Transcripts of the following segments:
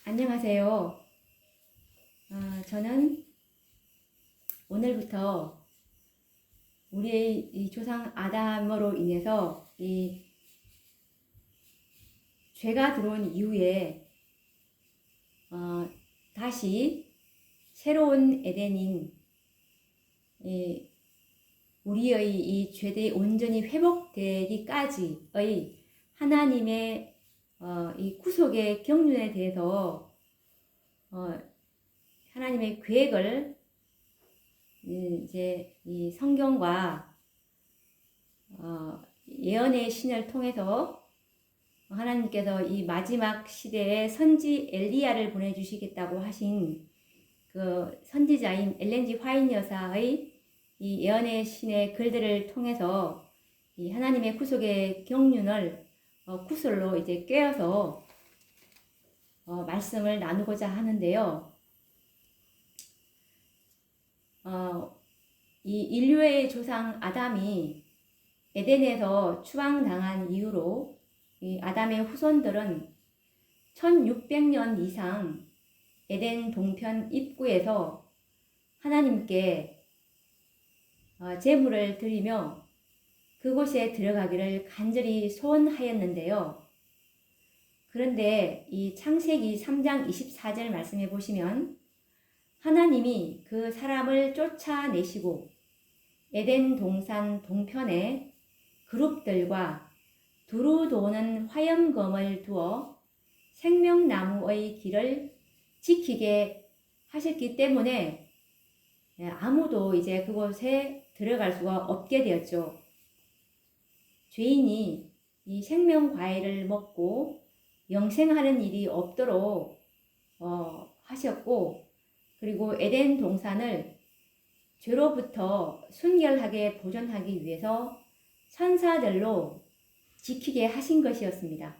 안녕하세요. 저는 오늘부터 우리의 이 조상 아담으로 인해서 이 죄가 들어온 이후에 다시 새로운 에덴인 우리의 이 죄들이 온전히 회복되기까지의 하나님의 이 구속의 경륜에 대해서 하나님의 계획을 이제 이 성경과 예언의 신을 통해서 하나님께서 이 마지막 시대에 선지 엘리야를 보내주시겠다고 하신 그 선지자인 엘렌 G 화이트 여사의 이 예언의 신의 글들을 통해서 이 하나님의 구속의 경륜을 구슬로 이제 꿰어서 말씀을 나누고자 하는데요. 이 인류의 조상 아담이 에덴에서 추방당한 이후로 이 아담의 후손들은 1600년 이상 에덴 동편 입구에서 하나님께 제물을 드리며 그곳에 들어가기를 간절히 소원하였는데요. 그런데 이 창세기 3장 24절 말씀해 보시면 하나님이 그 사람을 쫓아내시고 에덴 동산 동편에 그룹들과 두루 도는 화염검을 두어 생명나무의 길을 지키게 하셨기 때문에 아무도 이제 그곳에 들어갈 수가 없게 되었죠. 죄인이 이 생명과일을 먹고 영생하는 일이 없도록 하셨고, 그리고 에덴 동산을 죄로부터 순결하게 보존하기 위해서 천사들로 지키게 하신 것이었습니다.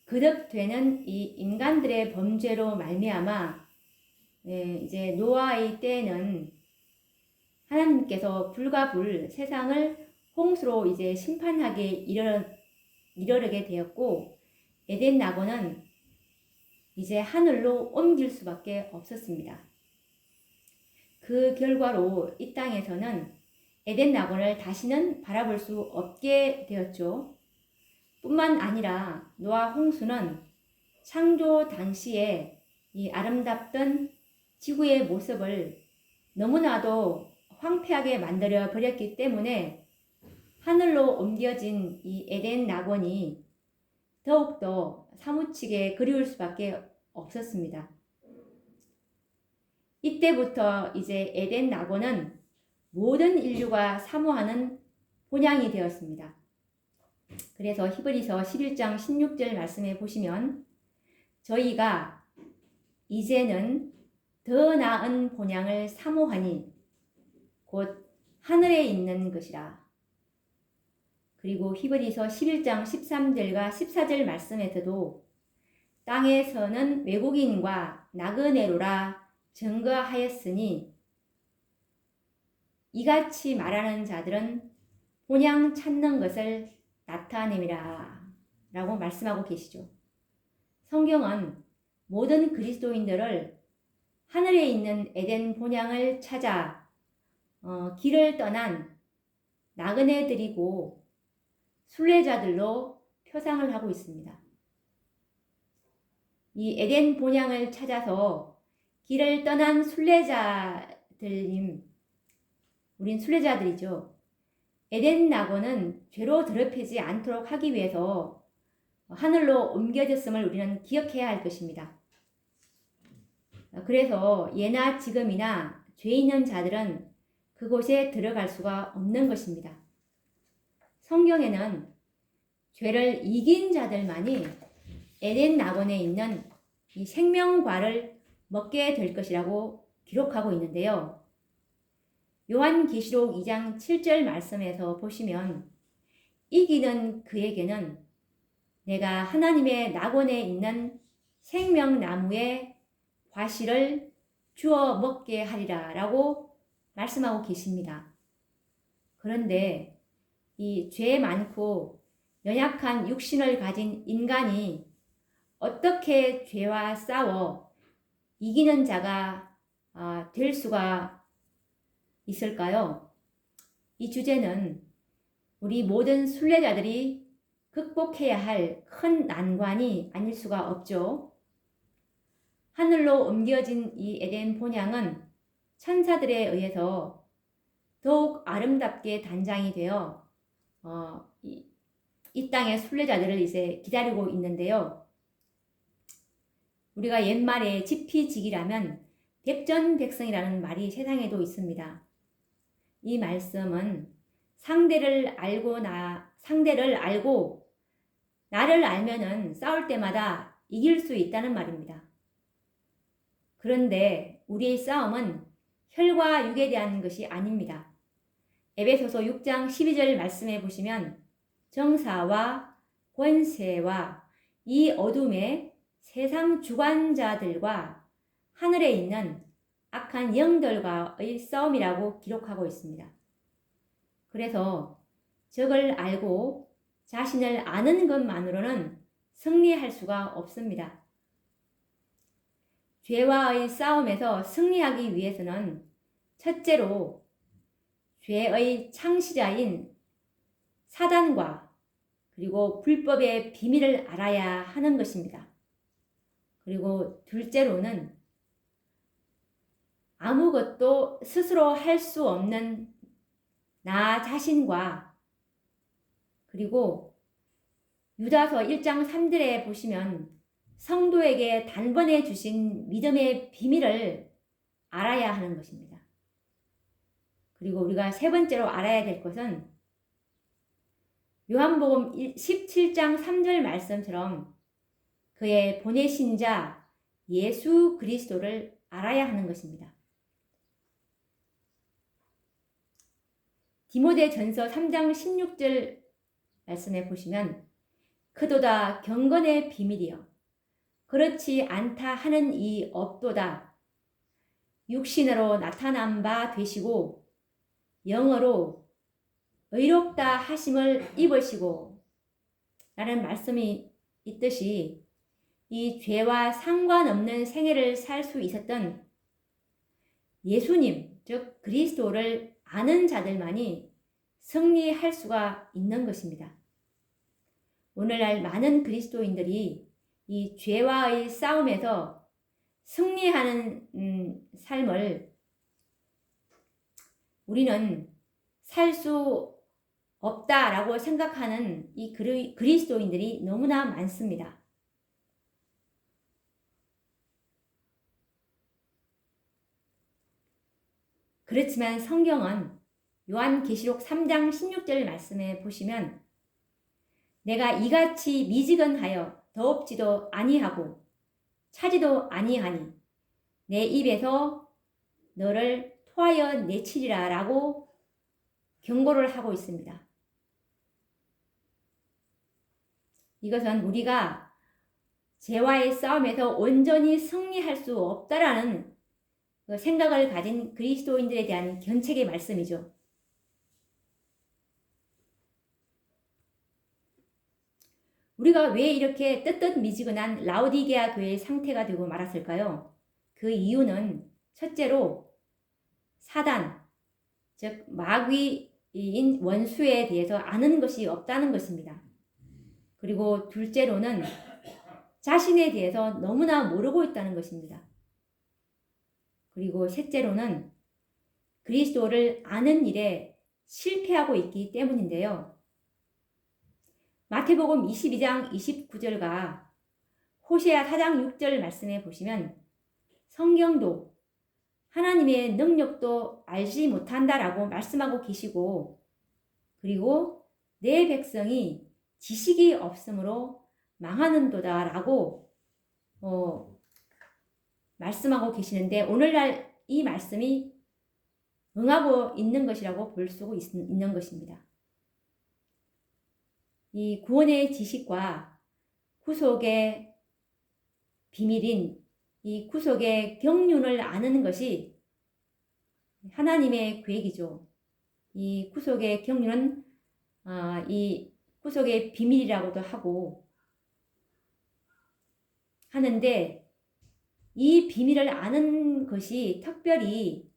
거듭되는 이 인간들의 범죄로 말미암아 이제 노아의 때에는 하나님께서 불과 불 세상을 홍수로 이제 심판하게 이르게 되었고, 에덴 낙원은 이제 하늘로 옮길 수밖에 없었습니다. 그 결과로 이 땅에서는 에덴 낙원을 다시는 바라볼 수 없게 되었죠. 뿐만 아니라 노아 홍수는 창조 당시에 이 아름답던 지구의 모습을 너무나도 황폐하게 만들어 버렸기 때문에 하늘로 옮겨진 이 에덴 낙원이 더욱더 사무치게 그리울 수밖에 없었습니다. 이때부터 이제 에덴 낙원은 모든 인류가 사모하는 본향이 되었습니다. 그래서 히브리서 11장 16절 말씀에 보시면 저희가 이제는 더 나은 본향을 사모하니 곧 하늘에 있는 것이라. 그리고 히브리서 11장 13절과 14절 말씀에서도 땅에서는 외국인과 나그네로라 증거하였으니 이같이 말하는 자들은 본향 찾는 것을 나타냄이라 라고 말씀하고 계시죠. 성경은 모든 그리스도인들을 하늘에 있는 에덴 본향을 찾아 길을 떠난 나그네들이고 순례자들로 표상을 하고 있습니다. 이 에덴 본향을 찾아서 길을 떠난 순례자들님, 우린 순례자들이죠. 에덴 낙원은 죄로 더럽히지 않도록 하기 위해서 하늘로 옮겨졌음을 우리는 기억해야 할 것입니다. 그래서 예나 지금이나 죄 있는 자들은 그곳에 들어갈 수가 없는 것입니다. 성경에는 죄를 이긴 자들만이 에덴 낙원에 있는 이 생명과를 먹게 될 것이라고 기록하고 있는데요. 요한계시록 2장 7절 말씀에서 보시면 이기는 그에게는 내가 하나님의 낙원에 있는 생명나무의 과실을 주어 먹게 하리라 라고 말씀하고 계십니다. 그런데 이 죄 많고 연약한 육신을 가진 인간이 어떻게 죄와 싸워 이기는 자가 될 수가 있을까요? 이 주제는 우리 모든 순례자들이 극복해야 할 큰 난관이 아닐 수가 없죠. 하늘로 옮겨진 이 에덴 본향은 천사들에 의해서 더욱 아름답게 단장이 되어 이 땅의 순례자들을 이제 기다리고 있는데요. 우리가 옛말에 지피지기라면 백전백승이라는 말이 세상에도 있습니다. 이 말씀은 상대를 알고 나를 알면은 싸울 때마다 이길 수 있다는 말입니다. 그런데 우리의 싸움은 혈과 육에 대한 것이 아닙니다. 에베소서 6장 12절 말씀해 보시면 정사와 권세와 이 어둠의 세상 주관자들과 하늘에 있는 악한 영들과의 싸움이라고 기록하고 있습니다. 그래서 적을 알고 자신을 아는 것만으로는 승리할 수가 없습니다. 죄와의 싸움에서 승리하기 위해서는 첫째로 죄의 창시자인 사단과 그리고 불법의 비밀을 알아야 하는 것입니다. 그리고 둘째로는 아무것도 스스로 할 수 없는 나 자신과 그리고 유다서 1장 3절에 보시면 성도에게 단번에 주신 믿음의 비밀을 알아야 하는 것입니다. 그리고 우리가 세 번째로 알아야 될 것은 요한복음 17장 3절 말씀처럼 그의 보내신 자 예수 그리스도를 알아야 하는 것입니다. 디모데전서 3장 16절 말씀해 보시면 그도다 경건의 비밀이여 그렇지 않다 하는 이 없도다 육신으로 나타난 바 되시고 영어로 의롭다 하심을 입으시고 라는 말씀이 있듯이 이 죄와 상관없는 생애를 살 수 있었던 예수님, 즉 그리스도를 아는 자들만이 승리할 수가 있는 것입니다. 오늘날 많은 그리스도인들이 이 죄와의 싸움에서 승리하는 삶을 우리는 살 수 없다라고 생각하는 이 그리스도인들이 너무나 많습니다. 그렇지만 성경은 요한계시록 3장 16절 말씀에 보시면 내가 이같이 미지근하여 더럽지도 아니하고 차지도 아니하니 내 입에서 너를 토하여 내치리라 라고 경고를 하고 있습니다. 이것은 우리가 죄와의 싸움에서 온전히 승리할 수 없다라는 생각을 가진 그리스도인들에 대한 견책의 말씀이죠. 우리가 왜 이렇게 뜨뜻미지근한 라오디게아 교회의 상태가 되고 말았을까요? 그 이유는 첫째로 사단, 즉 마귀인 원수에 대해서 아는 것이 없다는 것입니다. 그리고 둘째로는 자신에 대해서 너무나 모르고 있다는 것입니다. 그리고 셋째로는 그리스도를 아는 일에 실패하고 있기 때문인데요. 마태복음 22장 29절과 호세아 4장 6절 말씀에 보시면 성경도 하나님의 능력도 알지 못한다라고 말씀하고 계시고 그리고 내 백성이 지식이 없으므로 망하는도다라고 말씀하고 계시는데 오늘날 이 말씀이 응하고 있는 것이라고 볼 수 있는 것입니다. 이 구원의 지식과 구속의 비밀인 이 구속의 경륜을 아는 것이 하나님의 계획이죠. 이 구속의 경륜은 이 구속의 비밀이라고도 하고 하는데 이 비밀을 아는 것이 특별히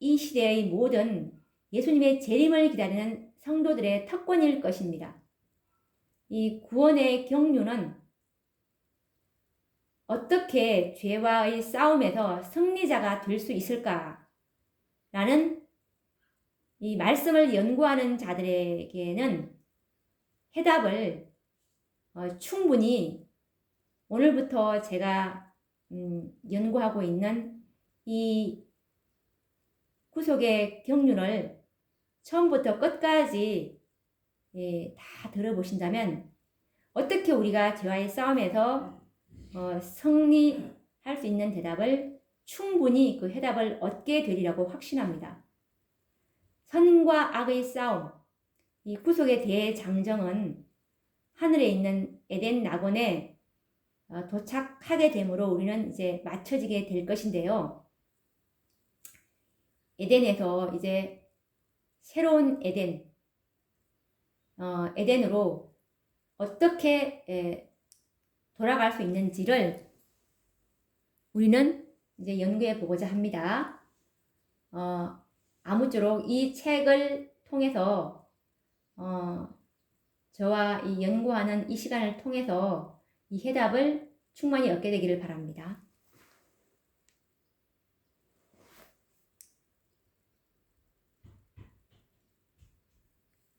이 시대의 모든 예수님의 재림을 기다리는 성도들의 특권일 것입니다. 이 구원의 경륜은 어떻게 죄와의 싸움에서 승리자가 될 수 있을까? 라는 이 말씀을 연구하는 자들에게는 해답을 충분히 오늘부터 제가 연구하고 있는 이 구속의 경륜을 처음부터 끝까지 다 들어보신다면 어떻게 우리가 죄와의 싸움에서 승리할 수 있는 대답을 충분히 그 해답을 얻게 되리라고 확신합니다. 선과 악의 싸움, 이 구속의 대장정은 하늘에 있는 에덴 낙원에 도착하게 되므로 우리는 이제 맞춰지게 될 것인데요. 에덴에서 이제 새로운 에덴으로 어떻게 돌아갈 수 있는지를 우리는 이제 연구해 보고자 합니다. 아무쪼록 이 책을 통해서 저와 이 연구하는 이 시간을 통해서 이 해답을 충분히 얻게 되기를 바랍니다.